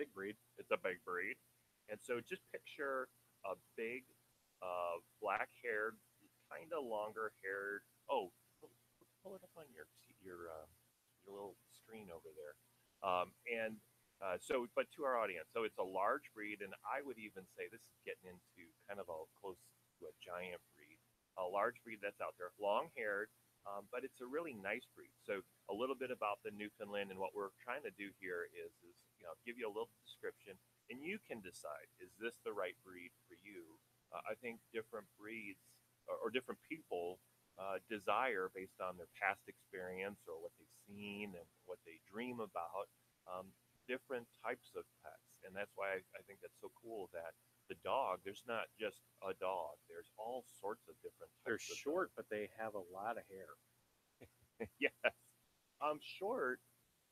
big breed. It's a big breed. And so just picture a big, black-haired, kind of longer-haired. Oh, pull it up on your little screen over there. And so, but to our audience, so it's a large breed, and I would even say this is getting into kind of a close to a giant breed, a large breed that's out there, long-haired, but it's a really nice breed. So a little bit about the Newfoundland and what we're trying to do here is give you a little description, and you can decide, is this the right breed for you? I think different breeds or different people desire based on their past experience or what they've seen and what they dream about, um, different types of pets. And that's why I think that's so cool that the dog, there's not just a dog, there's all sorts of different They're types of short, but they have a lot of hair. dogs. Yes. Short.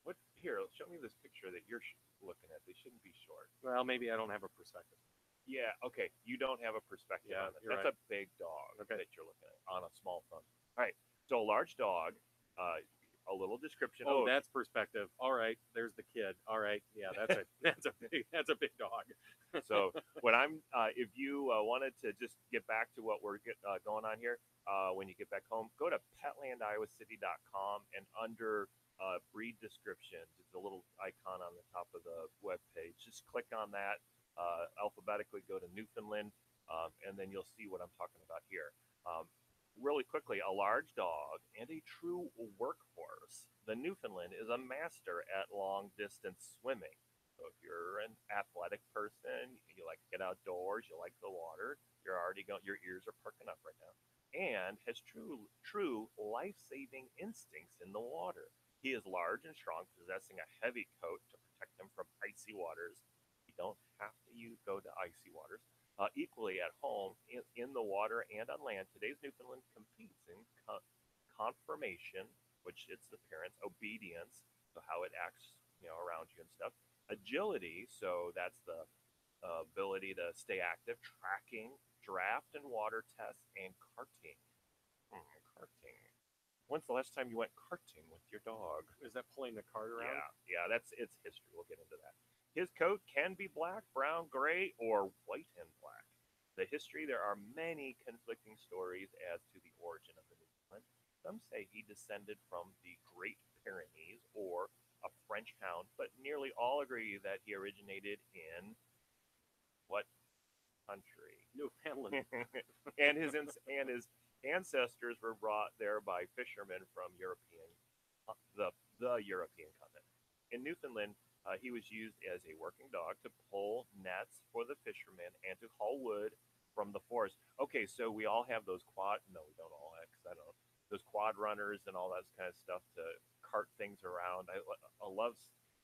What here? Show me this picture that you're looking at. They shouldn't be short. Well, maybe I don't have a perspective. Yeah. Okay. You don't have a perspective Yeah, on this. you're That's right. a big dog Okay. that you're looking at on a small thumb. All right. So a large dog. Uh, a little description. Oh, Oh, that's perspective. All right, there's the kid. All right, yeah, that's a big dog. so when if you wanted to just get back to what we're going on here, when you get back home, go to petlandiowacity.com and under breed descriptions, it's a little icon on the top of the web page. Just click on that, alphabetically go to Newfoundland, and then you'll see what I'm talking about here. Um, Really quickly, a large dog and a true workhorse. The Newfoundland is a master at long distance swimming. So if you're an athletic person, you like to get outdoors, you like the water, you're already going. Your ears are perking up right now, and has true life saving instincts in the water. He is large and strong, possessing a heavy coat to protect him from icy waters. You don't have to go to icy waters. Equally at home in the water and on land, today's Newfoundland competes in conformation, which its appearance, obedience, so how it acts, around you and stuff, agility, so that's the ability to stay active, tracking, draft and water tests, and karting. Karting. When's the last time you went karting with your dog? Is that pulling the cart around? Yeah, that's its history. We'll get into that. His coat can be black, brown, gray, or white and black. The history, there are many conflicting stories as to the origin of the Newfoundland. Some say he descended from the Great Pyrenees or a French hound, but nearly all agree that he originated in what country? Newfoundland. And his ancestors were brought there by fishermen from the European continent. In Newfoundland, he was used as a working dog to pull nets for the fishermen and to haul wood from the forest. Okay, so we all have those quad. No, we don't all have, because I don't know, those quad runners and all that kind of stuff to cart things around. I love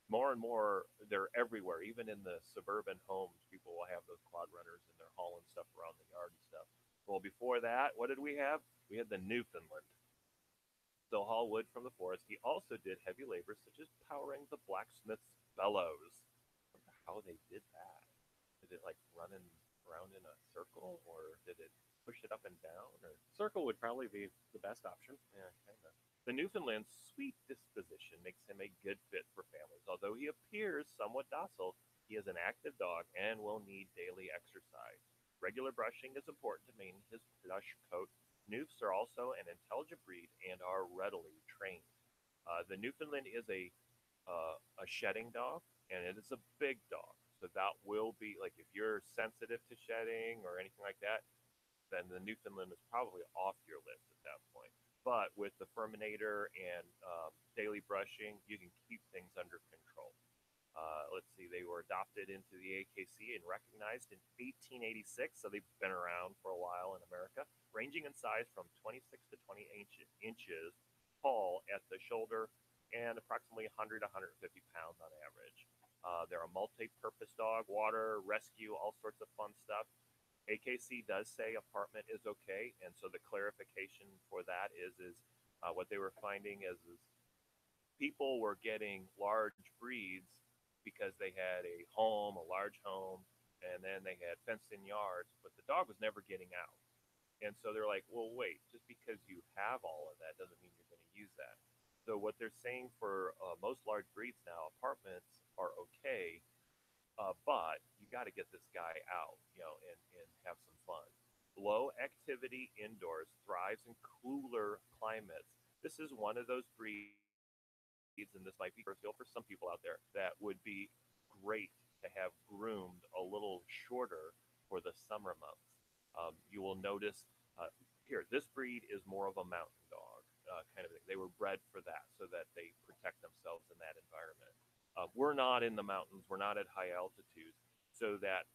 more and more. They're everywhere, even in the suburban homes. People will have those quad runners and they're hauling stuff around the yard and stuff. Well, before that, what did we have? We had the Newfoundland. So haul wood from the forest. He also did heavy labor, such as powering the blacksmith's bellows. I wonder how they did that. Did it like running around in a circle, or did it push it up and down, or Circle would probably be the best option. yeah, kind of. The Newfoundland's sweet disposition makes him a good fit for families. Although he appears somewhat docile, he is an active dog and will need daily exercise. Regular brushing is important to maintain his plush coat. Newfs are also an intelligent breed and are readily trained. The Newfoundland is a shedding dog, and it is a big dog. So that will be like if you're sensitive to shedding or anything like that, then the Newfoundland is probably off your list at that point. But with the Furminator and daily brushing, you can keep things under control. Let's see, they were adopted into the AKC and recognized in 1886, so they've been around for a while in America, ranging in size from 26 to 28 inches tall at the shoulder and approximately 100 to 150 pounds on average. They're a multi-purpose dog, water, rescue, all sorts of fun stuff. AKC does say apartment is okay, and so the clarification for that is what they were finding is people were getting large breeds because they had a home, a large home, and then they had fenced in yards, but the dog was never getting out. And so they're like, well, wait, just because you have all of that doesn't mean you're going to use that. So what they're saying for most large breeds now, apartments are okay, but you got to get this guy out, and have some fun. Low activity indoors thrives in cooler climates. This is one of those breeds, and this might be controversial for some people out there, that would be great to have groomed a little shorter for the summer months. You will notice here, this breed is more of a mountain dog kind of thing. They were bred for that so that they protect themselves in that environment. We're not in the mountains. We're not at high altitudes, so that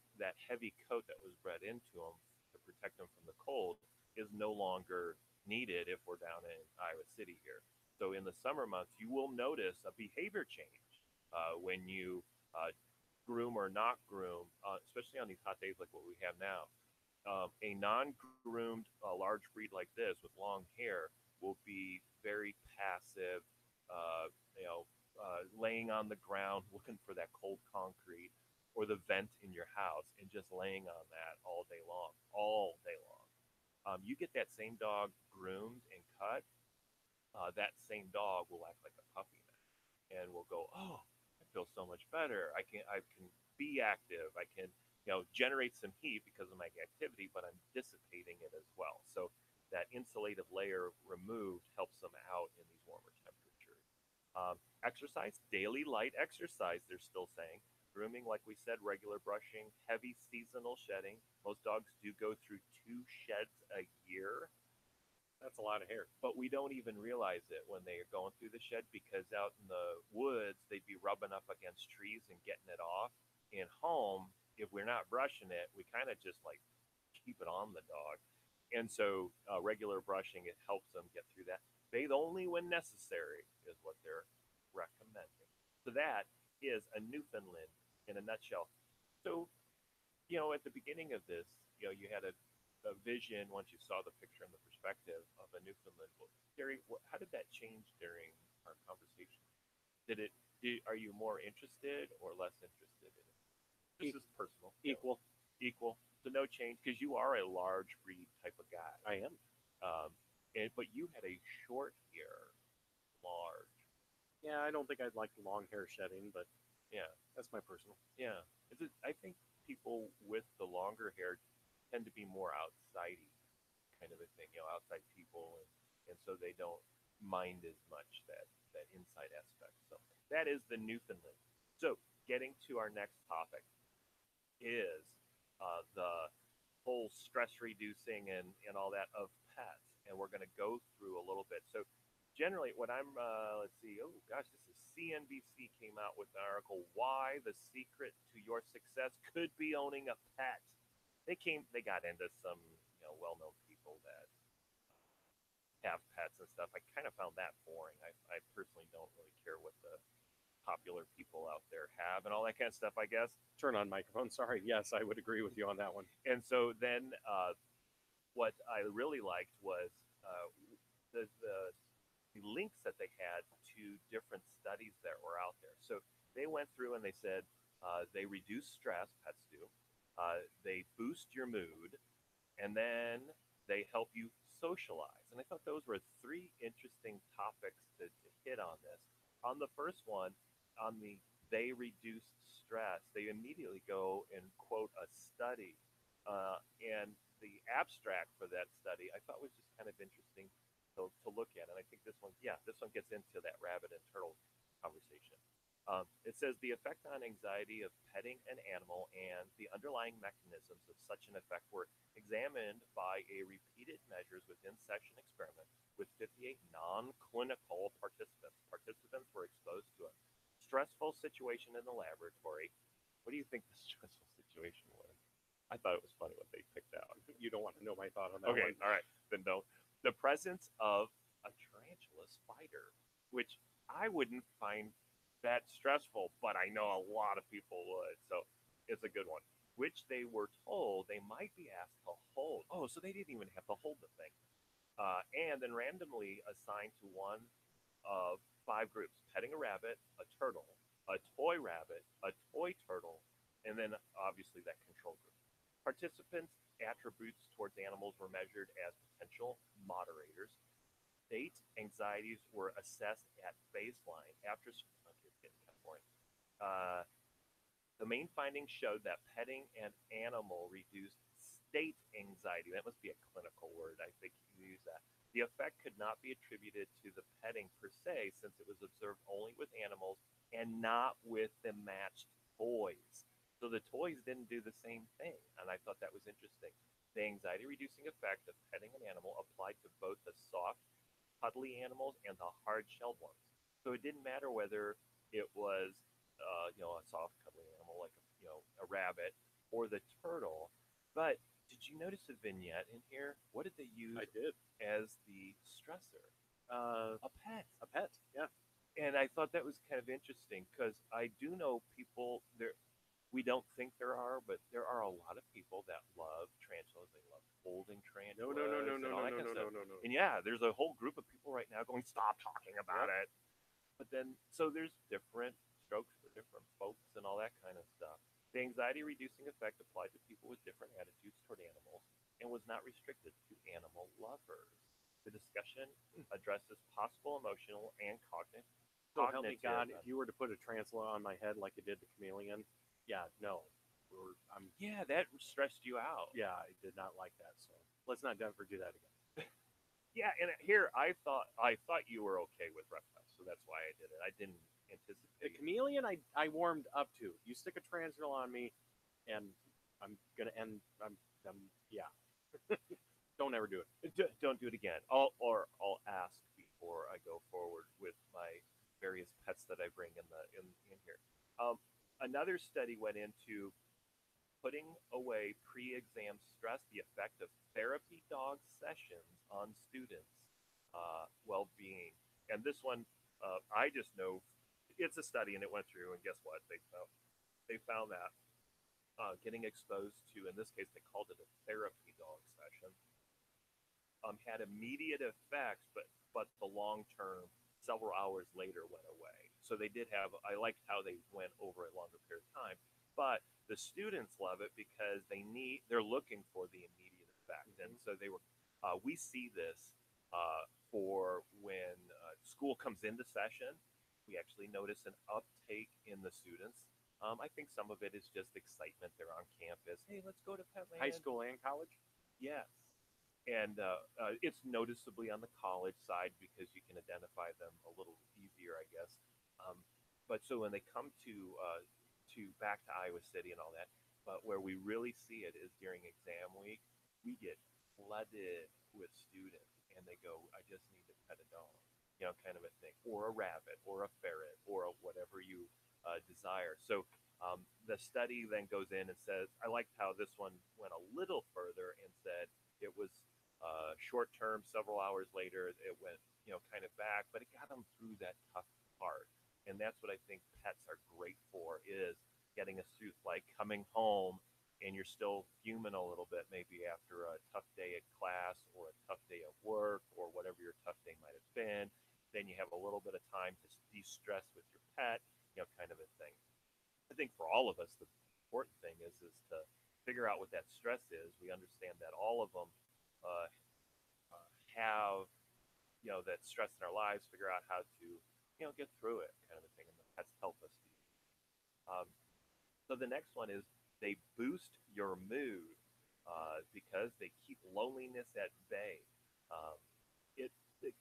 heavy coat that was bred into them to protect them from the cold is no longer needed if we're down in Iowa City here. So in the summer months, you will notice a behavior change when you uh, groom or not groom, especially on these hot days like what we have now. A non-groomed large breed like this with long hair will be very passive, laying on the ground looking for that cold concrete or the vent in your house and just laying on that all day long. You get that same dog groomed and cut, that same dog will act like a puppy now and will go, oh, I feel so much better. I can be active. I can generate some heat because of my activity, but I'm dissipating it as well. So that insulative layer removed helps them out in these warmer temperatures. Exercise, daily light exercise, they're still saying. Grooming, like we said, regular brushing, heavy seasonal shedding. Most dogs do go through 2 sheds a year, That's a lot of hair. but we don't even realize it when they are going through the shed because out in the woods, they'd be rubbing up against trees and getting it off. In home, if we're not brushing it, we kind of just like keep it on the dog. And so regular brushing, it helps them get through that. Bathe only when necessary is what they're recommending. So that is a Newfoundland in a nutshell. So, at the beginning of this, you had a vision once you saw the picture and the perspective of a Newfoundland. Well, Gary, how did that change during our conversation? Did it? Are you more interested or less interested in it? This is personal. Equal. Equal. So no change because you are a large breed type of guy. I am. Um, but you had a short hair, large. Yeah, I don't think I'd like long hair shedding, but Yeah, that's my personal. yeah. I think people with the longer hair tend to be more outsidey kind of a thing, outside people, and so they don't mind as much that inside aspect. So that is the Newfoundland. So getting to our next topic is the whole stress reducing and all that of pets, and we're going to go through a little bit. So generally, what I'm let's see. Oh gosh, this is CNBC came out with an article, "Why the secret to your success could be owning a pet." They got into some well-known people that have pets and stuff. I kind of found that boring. I personally don't really care what the popular people out there have and all that kind of stuff, I guess. Turn on microphone. Sorry. Yes, I would agree with you on that one. And so then what I really liked was the links that they had to different studies that were out there. So they went through and they said they reduce stress, pets do, they boost your mood, and then they help you socialize. And I thought those were 3 interesting topics to hit on this. On the first one, on the they reduce stress, they immediately go and quote a study. And the abstract for that study I thought was just kind of interesting to look at. And I think this one gets into that rabbit and turtle conversation. It says the effect on anxiety of petting an animal and the underlying mechanisms of such an effect were examined by a repeated measures within session experiment with 58 non-clinical participants. Participants were exposed to a stressful situation in the laboratory. What do you think the stressful situation was? I thought it was funny what they picked out. You don't want to know my thought on that Okay, one. all right, then don't. The presence of a tarantula spider, which I wouldn't find that stressful, but I know a lot of people would. So it's a good one. Which they were told they might be asked to hold. Oh, so they didn't even have to hold the thing. And then randomly assigned to one of 5 groups: petting a rabbit, a turtle, a toy rabbit, a toy turtle, and then obviously that control group. Participants' attributes towards animals were measured as potential moderators. State anxieties were assessed at baseline. Okay, it's getting kind of boring. Uh, the The main findings showed that petting an animal reduced state anxiety. That must be a clinical word. I think you use that. The effect could not be attributed to the petting per se, since it was observed only with animals and not with the matched toys. So the toys didn't do the same thing, and I thought that was interesting. The anxiety reducing effect of petting an animal applied to both the soft, cuddly animals and the hard shelled ones. So it didn't matter whether it was a soft, cuddly animal like a rabbit or the turtle. But did you notice a vignette in here? What did they use I did. as the stressor? A pet. A pet. Yeah. And I thought that was kind of interesting because I do know people there. We don't think there are, but there are a lot of people that love tarantulas. They love holding No, no, no, no, tarantulas no, and all no, that no, kind no, of no, stuff. no, no. And yeah, there's a whole group of people right now going, "Stop talking about Yep. it." But then, so there's different strokes for different folks and all that kind of stuff. The anxiety reducing effect applied to people with different attitudes toward animals and was not restricted to animal lovers. The discussion addresses possible emotional and So help me cognitive. God, if you were to put a tarantula on my head like it did the chameleon, yeah, no. I'm Yeah, that stressed you out. yeah, I did not like that. So let's not ever do that again. Yeah, and here I thought you were okay with reptiles, so that's why I did it. I didn't The anticipate. chameleon I warmed up to. You stick a tarantula on me and I'm gonna end I'm yeah. Don't ever do it. Don't do it again. I'll ask before I go forward with my various pets that I bring in here. Another study went into putting away pre-exam stress, the effect of therapy dog sessions on students' well-being. And this one, I just know it's a study, and it went through. And guess what? They found that getting exposed to, in this case, they called it a therapy dog session, had immediate effects, but the long term, several hours later, went away. So they did have. I liked how they went over a longer period of time, but the students love it because they're looking for the immediate effect, and Mm-hmm. so they were. We see this for when school comes into session. We actually notice an uptake in the students. I think some of it is just excitement. They're on campus. Hey, let's go to Petland. High school and college? Yes. And it's noticeably on the college side because you can identify them a little easier, I guess. Um, but so when they come to back to Iowa City and all that, but where we really see it is during exam week. We get flooded with students, and they go, "I just need to pet a dog," kind of a thing, or a rabbit, or a ferret, or whatever you desire. So the study then goes in and says, I liked how this one went a little further and said it was short term, several hours later, it went, kind of back, but it got them through that tough part. And that's what I think pets are great for is getting us through, like coming home and you're still fuming a little bit, maybe after a tough day at class or a tough day at work or whatever your tough day might have been. Then you have a little bit of time to de-stress with your pet, kind of a thing. I think for all of us, the important thing is to figure out what that stress is. We understand that all of them uh, have that stress in our lives. Figure out how to get through it, kind of a thing, and the pets help us do. Um, so the next one is they boost your mood because they keep loneliness at bay. Um,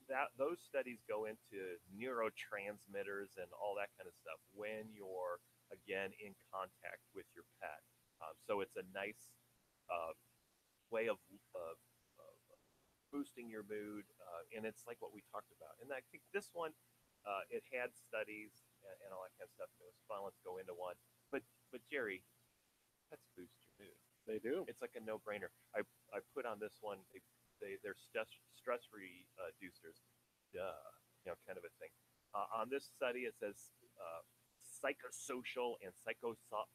that those studies go into neurotransmitters and all that kind of stuff when you're again in contact with your pet. So it's a nice uh, way of boosting your mood, and it's like what we talked about. And I think this one, it had studies and all that kind of stuff. And it was fun. Let's go into one. But Jerry, pets boost your mood. They do. It's like a no-brainer. I put on this one. They're stress reducers. Duh, kind of a thing. On this study, it says psychosocial and psychological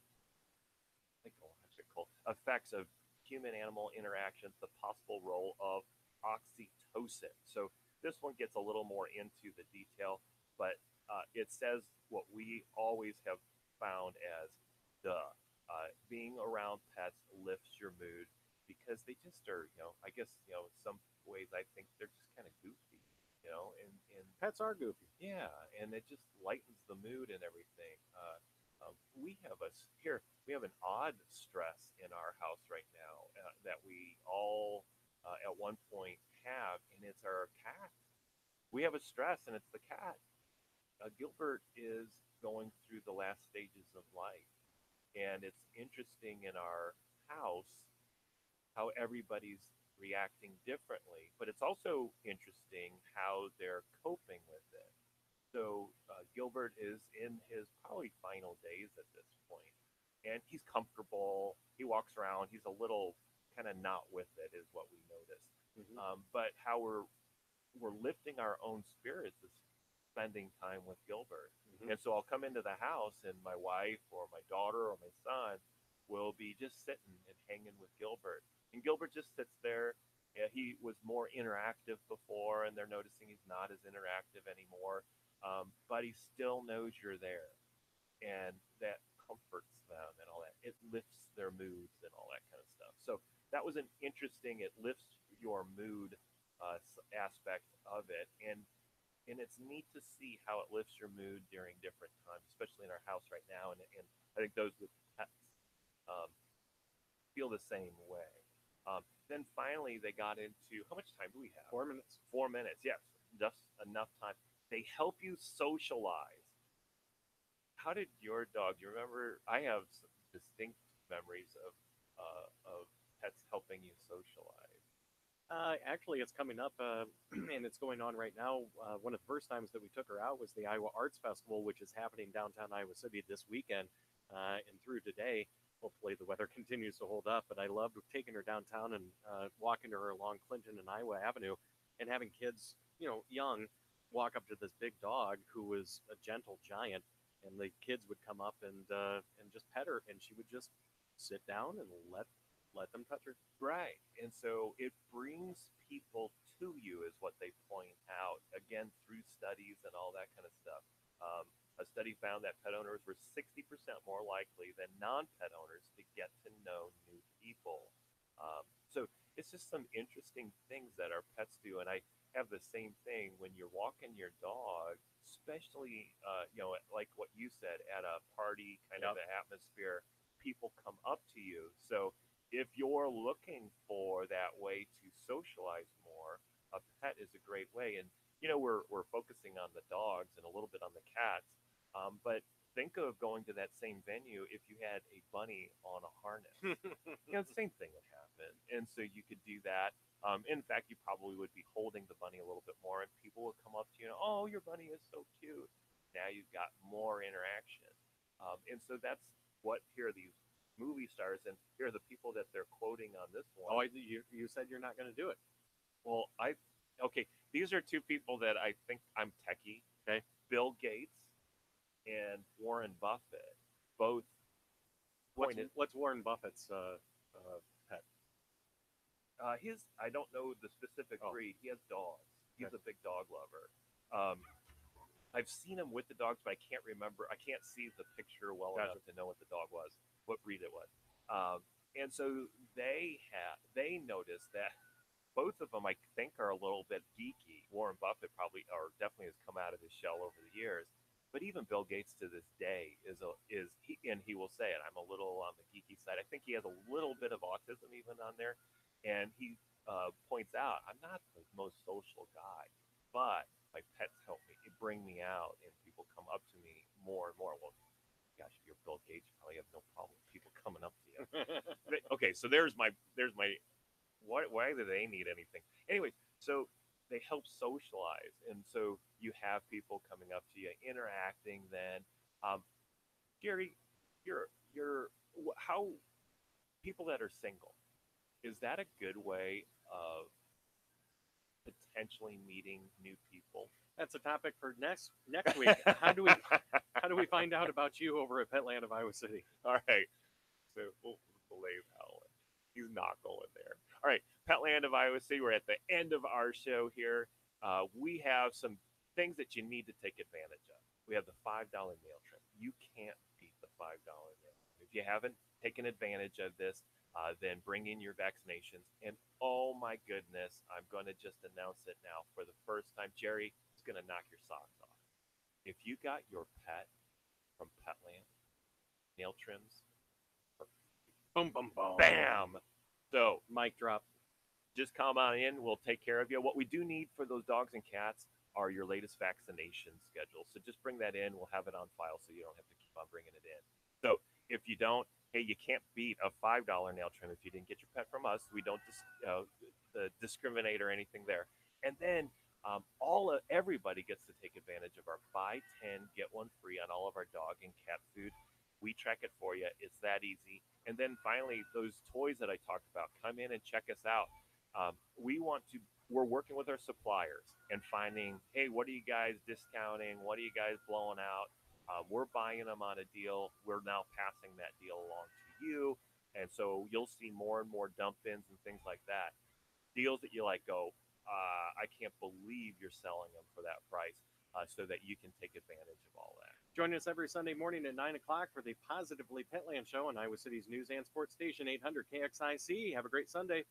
effects of human-animal interactions, the possible role of oxytocin. So this one gets a little more into the detail, but it says what we always have found as being around pets lifts your mood because they just are, I guess, some ways I think they're just kind of goofy, and Pets are goofy. yeah, and it just lightens the mood and everything. we have an odd stress in our house right now that we all at one point have, and it's our cat. We have a stress, and it's the cat. Gilbert is going through the last stages of life, and it's interesting in our house how everybody's reacting differently, but it's also interesting how they're coping with it. So Gilbert is in his probably final days at this point, and he's comfortable. He walks around. He's a little kind of not with it, is what we noticed. Hmm. But how we're lifting our own spirits is spending time with Gilbert. Hmm. And so I'll come into the house, and my wife or my daughter or my son will be just sitting and hanging with Gilbert. And Gilbert just sits there. Yeah, he was more interactive before, and they're noticing he's not as interactive anymore. But he still knows you're there, and that comforts them and all that. It lifts their moods and all that kind of stuff. So that was an interesting. It lifts your mood aspect of it, and it's neat to see how it lifts your mood during different times, especially in our house right now. And I think those with pets um, feel the same way. Then finally, they got into how much time do we have? 4 minutes. 4 minutes, yes, just enough time. They help you socialize. How did your dog? Do you remember? I have some distinct memories of pets helping you socialize. Actually, it's coming up, and it's going on right now. One of the first times that we took her out was the Iowa Arts Festival, which is happening downtown Iowa City this weekend and through today. Hopefully, the weather continues to hold up. But I loved taking her downtown and walking her along Clinton and Iowa Avenue, and having kids, young, walk up to this big dog who was a gentle giant, and the kids would come up and just pet her, and she would just sit down and let them touch her. Right. And so it brings people to you, is what they point out, again, through studies and all that kind of stuff. A study found that pet owners were 60% more likely than non pet owners to get to know new people. So it's just some interesting things that our pets do. And I have the same thing when you're walking your dog, especially, like what you said, at a party kind of Yep. an atmosphere, people come up to you. So if you're looking for that way to socialize more, a pet is a great way. And we're focusing on the dogs and a little bit on the cats, but think of going to that same venue if you had a bunny on a harness. The same thing would happen, and so you could do that. In fact, you probably would be holding the bunny a little bit more, and people would come up to you and, oh, your bunny is so cute. Now you've got more interaction, and so that's what here are these movie stars, and here are the people that they're quoting on this one. Oh, you said you're not going to do it. Well, okay. These are two people that I think I'm techie. Okay. Bill Gates and Warren Buffett, both pointed. What's Warren Buffett's pet? I don't know the specific Oh. breed. He has dogs. He's Okay. a big dog lover. Um, I've seen him with the dogs, but I can't remember. I can't see the picture well Gotcha. enough to know what the dog was, what breed it was. And so they noticed that both of them, I think, are a little bit geeky. Warren Buffett probably, or definitely, has come out of his shell over the years. But even Bill Gates to this day he will say it. I'm a little on the geeky side. I think he has a little bit of autism even on there, and he points out, I'm not the most social guy, but my pets help me, bring me out, and people come up to me more and more. Well, gosh, if you're Bill Gates, you probably have no problem with people coming up to you. Okay, so there's my why do they need anything? Anyways, so they help socialize, and so you have people coming up to you, interacting. Then, Gary, you're how people that are single, is that a good way of potentially meeting new people? That's a topic for next week. How do we find out about you over at Petland of Iowa City? All right, so we'll leave Howland. He's not going there. All right, Petland of Iowa City. We're at the end of our show here. We have some things that you need to take advantage of. We have the $5 mail trip. You can't beat the $5 mail. If you haven't taken advantage of this, then bring in your vaccinations. And oh my goodness, I'm going to just announce it now for the first time. Jerry is going to knock your socks off. If you got your pet from Petland nail trims. Boom, boom, boom. Bam! So Mic drop. just come on in. We'll take care of you. What we do need for those dogs and cats are your latest vaccination schedule. So just bring that in. We'll have it on file so you don't have to keep on bringing it in. So if you don't, hey, you can't beat a $5 nail trim if you didn't get your pet from us. We don't discriminate or anything there. And then everybody gets to take advantage of our buy 10 get one free on all of our dog and cat food. We track it for you. It's that easy. And then finally, those toys that I talked about, come in and check us out. We're working with our suppliers and finding, hey, what are you guys discounting? What are you guys blowing out? We're buying them on a deal. We're now passing that deal along to you. And so you'll see more and more dump ins and things like that. Deals that you like go, I can't believe you're selling them for that price, so that you can take advantage of all that. Join us every Sunday morning at 9 o'clock for the PAWSitively Petland Show on Iowa City's news and sports station, 800 KXIC. Have a great Sunday.